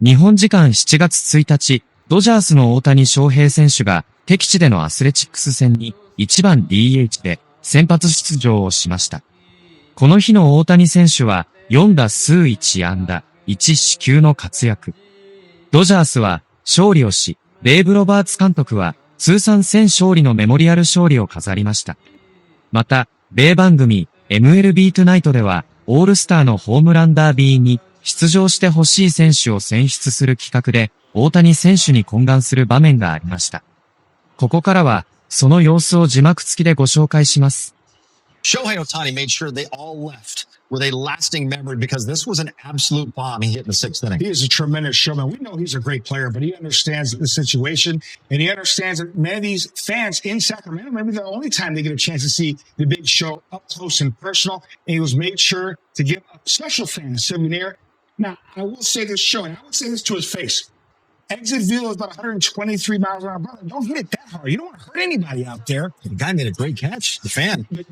日本時間7月1日、ドジャースの大谷翔平選手が敵地でのアスレチックス戦に1番 DH で先発出場をしました。この日の大谷選手は4打数1安打、1四球の活躍。ドジャースは勝利をし、デーブ・ロバーツ監督は通算1000勝利のメモリアル勝利を飾りました。また、米番組 MLB トゥナイトではオールスターのホームランダービーに出場してほしい選手を選出する企画で大谷選手に懇願する場面がありました。ここからはその様子を字幕付きでご紹介します。Shohei Ohtani made sure they all left with a lasting memory because this was an absolute bomb he hit in the sixth inning. He is a tremendous showman. We know he's a great player, but he understands the situation, and he understands that many of these fans in Sacramento, maybe the only time they get a chance to see the big show up close and personal, and he was made sure to give a special fan a souvenir. Now, I will say this, show, and I would say this to his face. Exit velo is about 123 miles an hour. Brother, don't hit it that hard. You don't want to hurt anybody out there. The guy made a great catch, the fan. But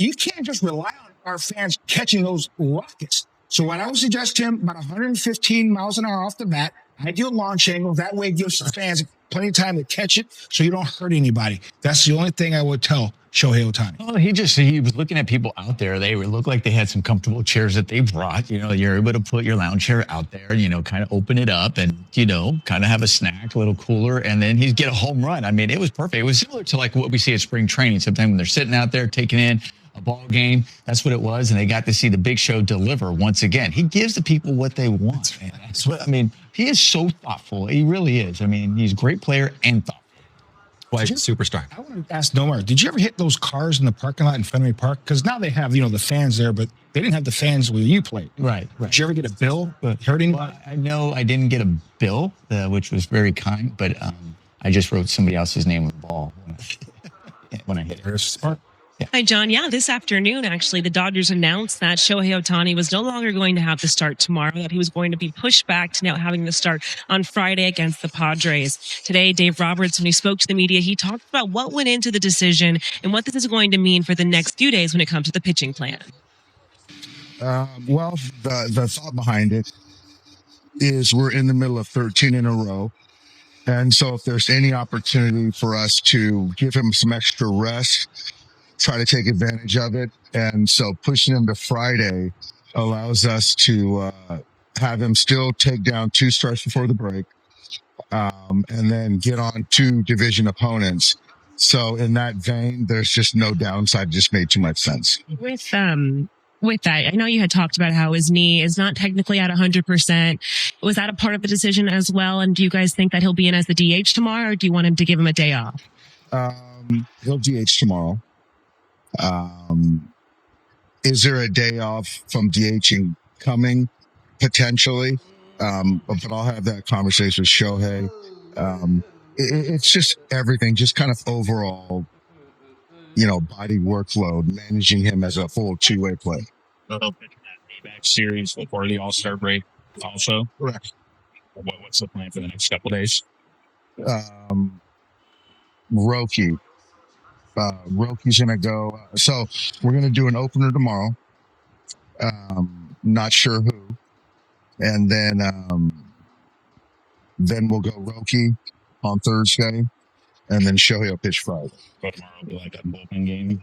you can't just rely on our fans catching those rockets. So what I would suggest to him, about 115 miles an hour off the bat, ideal launch angle. That way it gives the fans plenty of time to catch it so you don't hurt anybody. That's the only thing I would tell Shohei Ohtani. Well, he was looking at people out there. They looked like they had some comfortable chairs that they brought. You know, you're able to put your lounge chair out there, you know, kind of open it up and, you know, kind of have a snack, a little cooler, and then he'd get a home run. I mean, it was perfect. It was similar to like what we see at spring training. Sometimes when they're sitting out there taking in a ball game, that's what it was. And they got to see the big show deliver once again. He gives the people what they want. Man. That's what, I mean, he is so thoughtful. He really is. I mean, he's a great player and thoughtful. Why he's a superstar. I want to ask Nomar, did you ever hit those cars in the parking lot in Fenway Park? Because now they have, you know, the fans there, but they didn't have the fans when you played. Right. Did you ever get a bill hurting? Well, I know I didn't get a bill, which was very kind, but I just wrote somebody else's name on the ball when I hit it. Smart. Hi, John. Yeah, this afternoon, actually, the Dodgers announced that Shohei Ohtani was no longer going to have the start tomorrow, that he was going to be pushed back to now having the start on Friday against the Padres. Today, Dave Roberts, when he spoke to the media, he talked about what went into the decision and what this is going to mean for the next few days when it comes to the pitching plan. Well, the thought behind it is we're in the middle of 13 in a row. And so if there's any opportunity for us to give him some extra rest, try to take advantage of it. And so pushing him to Friday allows us to have him still take down 2 starts before the break, and then get on 2 division opponents. So in that vein, there's just no downside. It just made too much sense. With that, I know you had talked about how his knee is not technically at 100%. Was that a part of the decision as well? And do you guys think that he'll be in as the DH tomorrow, or do you want him to give him a day off? He'll DH tomorrow. Is there a day off from DHing coming? Potentially. But I'll have that conversation with Shohei. It's just everything, just kind of overall, you know, body workload, managing him as a full 2-way play. They'll pitch that payback series before the All-Star break also. Correct. What's the plan for the next couple days? Roki. Roki's going to go. So we're going to do an opener tomorrow. Not sure who. And then we'll go Roki on Thursday. And then Shohei will pitch Friday. But tomorrow will be like a bullpen game.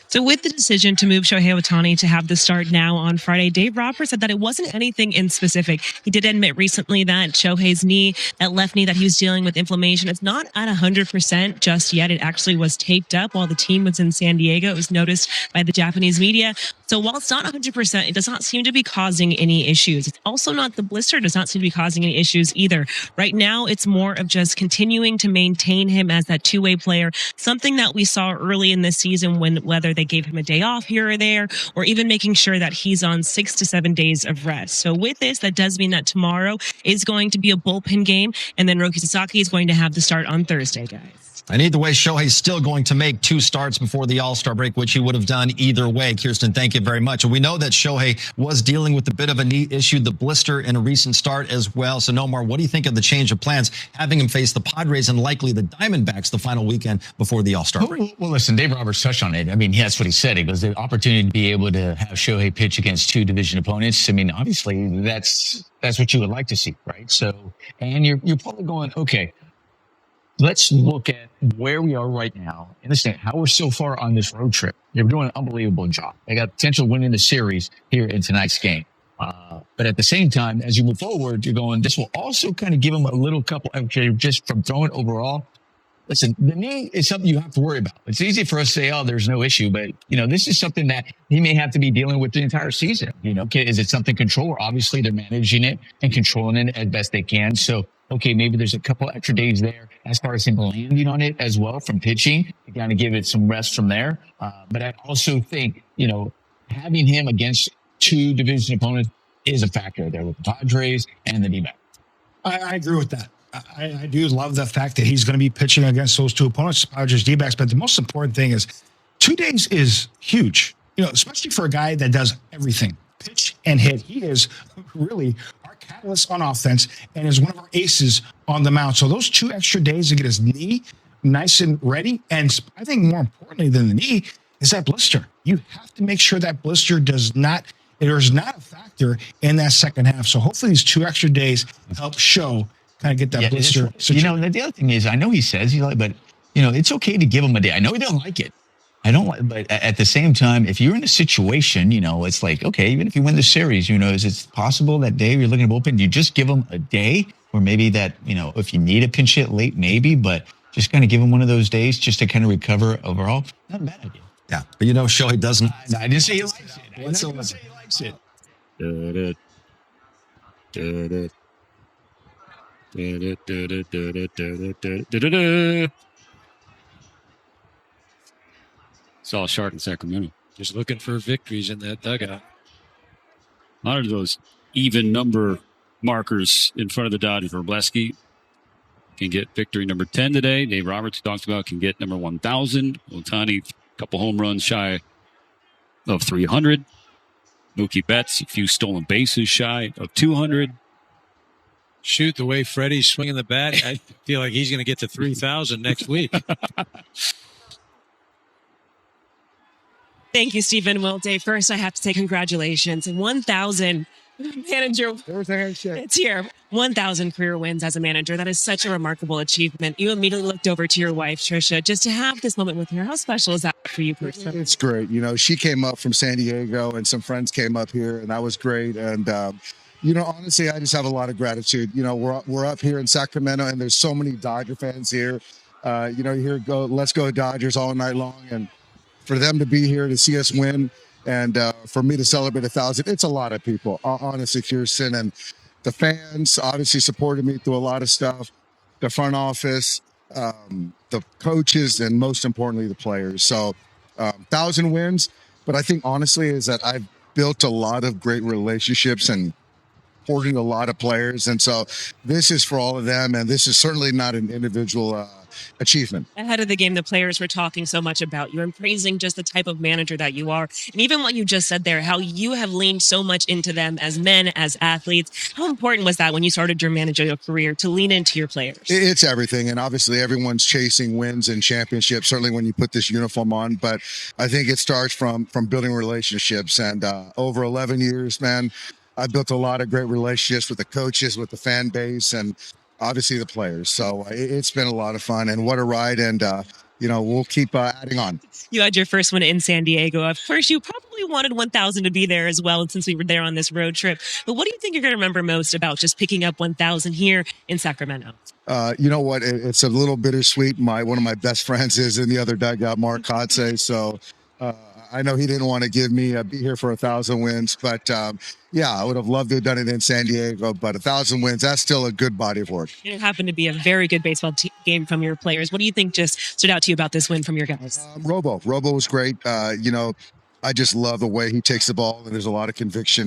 So with the decision to move Shohei Ohtani to have the start now on Friday, Dave Roberts said that it wasn't anything in specific. He did admit recently that Shohei's knee, that left knee that he was dealing with inflammation, it's not at 100% just yet. It actually was taped up while the team was in San Diego. It was noticed by the Japanese media. So while it's not 100%, it does not seem to be causing any issues. It's also not, the blister does not seem to be causing any issues either. Right now, it's more of just continuing to maintain him as that 2-way player, something that we saw early in this season when whether they gave him a day off here or there, or even making sure that he's on 6 to 7 days of rest. So with this, that does mean that tomorrow is going to be a bullpen game, and then Roki Sasaki is going to have the start on Thursday, guys. And either way, Shohei's still going to make 2 starts before the All-Star break, which he would have done either way. Kirsten, thank you very much. And we know that Shohei was dealing with a bit of a knee issue, the blister in a recent start as well. So, Nomar, what do you think of the change of plans, having him face the Padres and likely the Diamondbacks the final weekend before the All-Star break? Well, listen, Dave Roberts touched on it. I mean, that's what he said. It was the opportunity to be able to have Shohei pitch against 2 division opponents. I mean, obviously, that's what you would like to see, right? So, and you're probably going, okay, let's look at where we are right now and understand how we're so far on this road trip. You're doing an unbelievable job. They got potential winning the series here in tonight's game. But at the same time, as you move forward, you're going, this will also kind of give them a little couple extra just from throwing overall. Listen, the knee is something you have to worry about. It's easy for us to say, oh, there's no issue. But, this is something that he may have to be dealing with the entire season. Okay, is it something control? Obviously, they're managing it and controlling it as best they can. So, okay, maybe there's a couple extra days there as far as him landing on it as well from pitching to kind of give it some rest from there. But I also think, having him against 2 division opponents is a factor there with the Padres and the D-backs. I agree with that. I do love the fact that he's going to be pitching against those 2 opponents, Padres, D-backs. But the most important thing is 2 days is huge, especially for a guy that does everything, pitch and hit. He is really our catalyst on offense and is one of our aces on the mound. So those 2 extra days to get his knee nice and ready. And I think more importantly than the knee is that blister. You have to make sure that blister there's not a factor in that second half. So hopefully these 2 extra days help show kind of get that blister. The other thing is, I know he says but it's okay to give him a day. I know he doesn't like it. But at the same time, if you're in a situation, it's like, okay, even if you win the series, is it possible that day you're looking at bullpen, you just give him a day, or maybe that, if you need a pinch hit late, maybe, but just kind of give him one of those days just to kind of recover overall. Not a bad idea. Yeah, but Shohei doesn't. I didn't say he likes it. I didn't say he likes it. Saw Sharp in Sacramento. Just looking for victories in that dugout. A lot of those even number markers in front of the Dodgers. Wrobleski can get victory number 10 today. Dave Roberts talked about can get number 1,000. Ohtani, a couple home runs shy of 300. Mookie Betts, a few stolen bases shy of 200. Shoot, the way Freddie's swinging the bat, I feel like he's going to get to 3,000 next week. Thank you, Stephen. Well, Dave, first I have to say congratulations. 1,000 manager. It's here. 1,000 career wins as a manager. That is such a remarkable achievement. You immediately looked over to your wife, Trisha, just to have this moment with her. How special is that for you personally? It's great. She came up from San Diego and some friends came up here and that was great. And, honestly, I just have a lot of gratitude. We're up here in Sacramento and there's so many Dodger fans here. Let's go Dodgers all night long. And for them to be here to see us win and for me to celebrate 1,000, it's a lot of people, honestly, Kirsten. And the fans obviously supported me through a lot of stuff, the front office, the coaches, and most importantly, the players. So 1,000 wins. But I think honestly is that I've built a lot of great relationships and supporting a lot of players. And so this is for all of them. And this is certainly not an individual achievement. Ahead of the game, the players were talking so much about you and praising just the type of manager that you are. And even what you just said there, how you have leaned so much into them as men, as athletes. How important was that when you started your managerial career to lean into your players? It's everything. And obviously everyone's chasing wins and championships, certainly when you put this uniform on. But I think it starts from building relationships. And over 11 years, man, I built a lot of great relationships with the coaches, with the fan base, and obviously the players. So it's been a lot of fun and what a ride. And, we'll keep adding on. You had your first one in San Diego. Of course, you probably wanted 1,000 to be there as well since we were there on this road trip. But what do you think you're going to remember most about just picking up 1,000 here in Sacramento? You know what? It's a little bittersweet. One of my best friends is in the other dugout, Mark Kotze. So I know he didn't want to give me be here for 1,000 wins, but I would have loved to have done it in San Diego. But 1,000 wins, that's still a good body of work. It happened to be a very good baseball game from your players. What do you think just stood out to you about this win from your guys? Robo was great. I just love the way he takes the ball, and there's a lot of conviction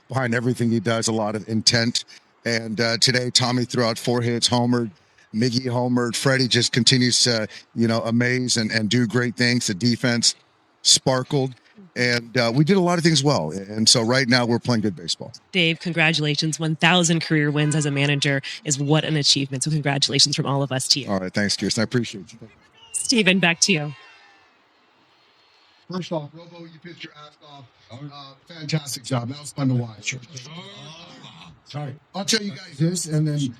behind everything he does, a lot of intent. And today, Tommy threw out 4 hits, homered. Miggy homered. Freddie just continues to, amaze and do great things. The defense sparkled. And we did a lot of things well. And so right now we're playing good baseball. Dave, congratulations. 1,000 career wins as a manager is what an achievement. So congratulations from all of us to you. All right. Thanks, Kirsten. I appreciate you. Stephen, back to you. First off, Robo, you pitched your ass off. Fantastic job. That was fun to watch. Sorry. I'll tell you guys this, and then,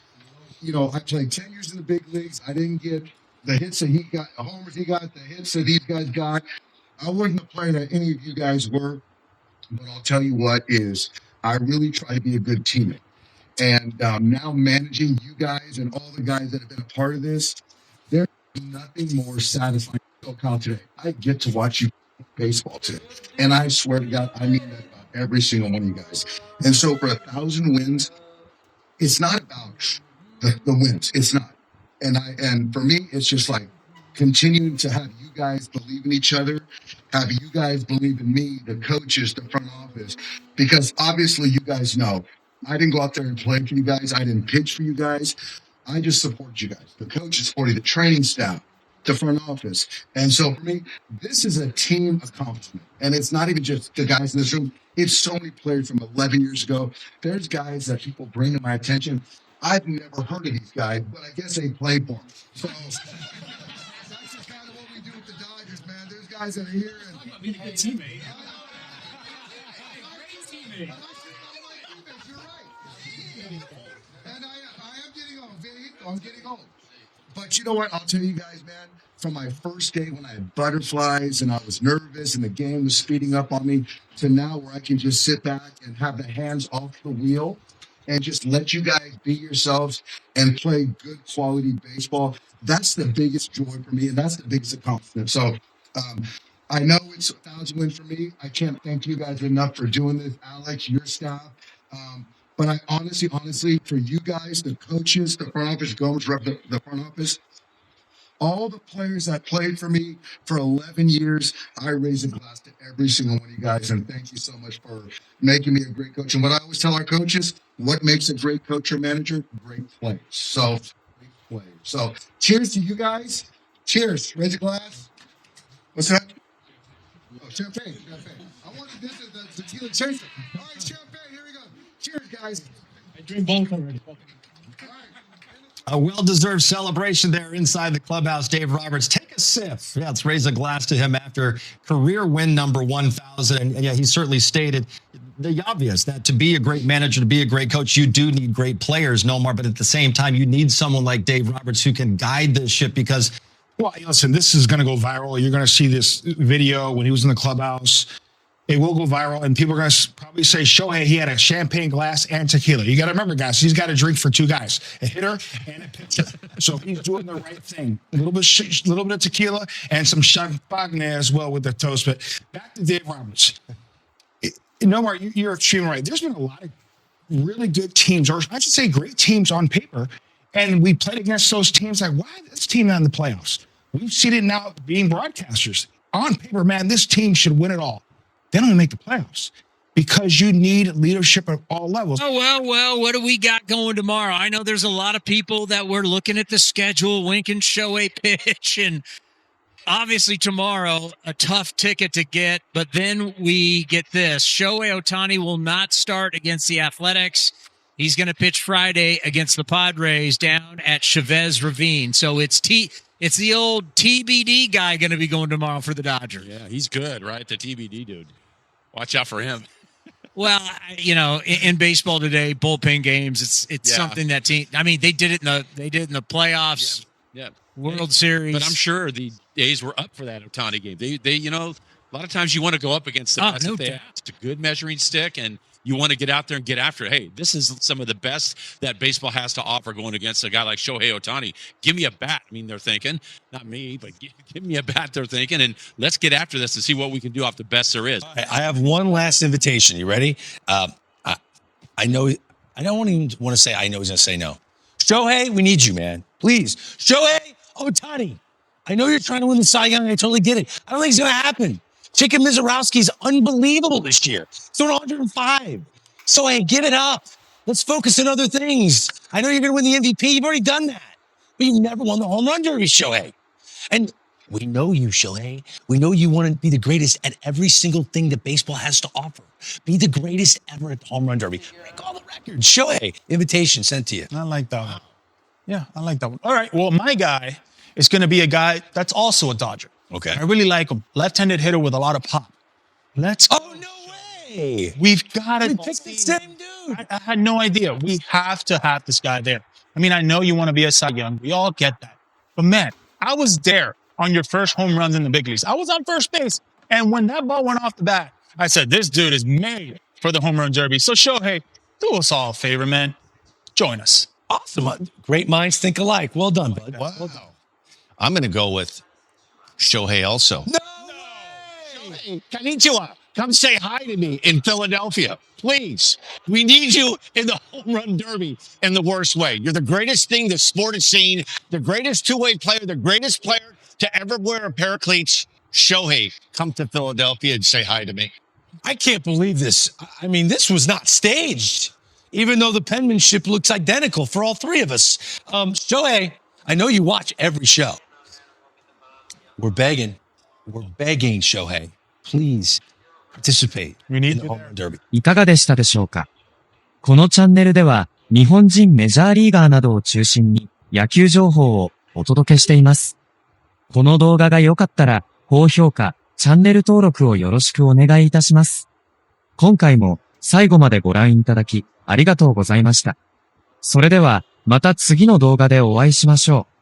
I played 10 years in the big leagues. I didn't get the hits that he got, the homers he got, the hits that these guys got. I wasn't the player that any of you guys were, but I'll tell you what is, I really try to be a good teammate. And now managing you guys and all the guys that have been a part of this, there's nothing more satisfying than Kyle today. I get to watch you baseball today. And I swear to God, I mean that about every single one of you guys. And so for 1,000 wins, it's not about the wins. It's not. And for me, it's just like continuing to have you guys believe in each other, have you guys believe in me, the coaches, the front office, because obviously you guys know I didn't go out there and play for you guys. I didn't pitch for you guys. I just support you guys. The coaches supported the training staff, the front office. And so for me, this is a team accomplishment. And it's not even just the guys in this room. It's so many players from 11 years ago. There's guys that people bring to my attention. I've never heard of these guys, but I guess they play for them. So that's just kind of what we do with the Dodgers, man. There's guys that are here. And I mean, a good teammate. You're right. And I am getting old. I'm getting old. But you know what? I'll tell you guys, man, from my first day when I had butterflies and I was nervous and the game was speeding up on me to now where I can just sit back and have the hands off the wheel and just let you guys be yourselves and play good quality baseball. That's the biggest joy for me, and that's the biggest accomplishment. So I know it's 1,000 wins for me. I can't thank you guys enough for doing this, Alex, your staff. But I honestly, for you guys, the coaches, the front office, Gomes rep the front office, all the players that played for me for 11 years, I raise a glass to every single one of you guys. And thank you so much for making me a great coach. And what I always tell our coaches, what makes a great coach or manager? Great players. So, great players. So, cheers to you guys. Cheers. Raise a glass. What's that? Oh, champagne. I wanted this as the tequila chaser. All right, champagne. Here we go. Cheers, guys. I drink both already. A well-deserved celebration there inside the clubhouse. Dave Roberts, take a sip. Yeah, let's raise a glass to him after career win number 1,000. And yeah, he certainly stated the obvious that to be a great manager, to be a great coach, you do need great players, Nomar. But at the same time, you need someone like Dave Roberts who can guide this ship because. Well, listen, this is going to go viral. You're going to see this video when he was in the clubhouse. It will go viral, and people are going to probably say, Shohei, he had a champagne glass and tequila. You got to remember, guys, he's got to drink for two guys, a hitter and a pitcher. So he's doing the right thing. A little bit of tequila and some champagne as well with the toast. But back to Dave Roberts. Nomar, you're extremely right. There's been a lot of really good teams, or I should say great teams on paper, and we played against those teams like, why is this team not in the playoffs? We've seen it now being broadcasters. On paper, man, this team should win it all. They don't even make the playoffs because you need leadership at all levels. Oh, well, what do we got going tomorrow? I know there's a lot of people that were looking at the schedule, winking Shohei pitch, and obviously tomorrow, a tough ticket to get, but then we get this. Shohei Ohtani will not start against the Athletics. He's going to pitch Friday against the Padres down at Chavez Ravine. So it's the old TBD guy going to be going tomorrow for the Dodgers. Yeah, he's good, right? The TBD dude. Watch out for him. Well, in baseball today, bullpen games, it's something that team. I mean, they did it in the playoffs, World Series. But I'm sure the A's were up for that Ohtani game. They a lot of times you want to go up against the best. It's a good measuring stick, and you want to get out there and get after it. Hey, this is some of the best that baseball has to offer going against a guy like Shohei Ohtani. Give me a bat. I mean, they're thinking, not me, but give me a bat, they're thinking, and let's get after this and see what we can do off the best there is. I have one last invitation. You ready? I know, I don't even want to say I know he's going to say no. Shohei, we need you, man. Please. Shohei Ohtani. I know you're trying to win the Cy Young. I totally get it. I don't think it's going to happen. Chicken Mizorowski's unbelievable this year. He's throwing 105. So, hey, give it up. Let's focus on other things. I know you're going to win the MVP. You've already done that. but you never won the home run derby, Shohei. And we know you, Shohei. We know you want to be the greatest at every single thing that baseball has to offer. Be the greatest ever at the home run derby. Break all the records. Shohei, invitation sent to you. I like that one. Yeah, I like that one. All right, well, my guy is going to be a guy that's also a Dodger. Okay. I really like him. Left-handed hitter with a lot of pop. Let's go. Oh, no way. We've got We it. picked the same dude. I had no idea. We have to have this guy there. I mean, I know you want to be a Cy Young. We all get that. But man, I was there on your first home runs in the big leagues. I was on first base. And when that ball went off the bat, I said, this dude is made for the home run derby. So Shohei, do us all a favor, man. Join us. Awesome. Great minds think alike. Well done, bud. Wow. I'm going to go with Shohei also. No Shohei, konnichiwa. Come say hi to me in Philadelphia, please. We need you in the home run derby in the worst way. You're the greatest thing the sport has seen, the greatest two-way player, the greatest player to ever wear a pair of cleats. Shohei, come to Philadelphia and say hi to me. I can't believe this. I mean, this was not staged, even though the penmanship looks identical for all three of us. Shohei, I know you watch every show. We're begging, Shohei. Please participate in the home run derby. いかがでしたでしょうか。このチャンネルでは、日本人メジャーリーガーなどを中心に野球情報をお届けしています。この動画が良かったら、高評価、チャンネル登録をよろしくお願いいたします。今回も最後までご覧いただき、ありがとうございました。それでは、また次の動画でお会いしましょう。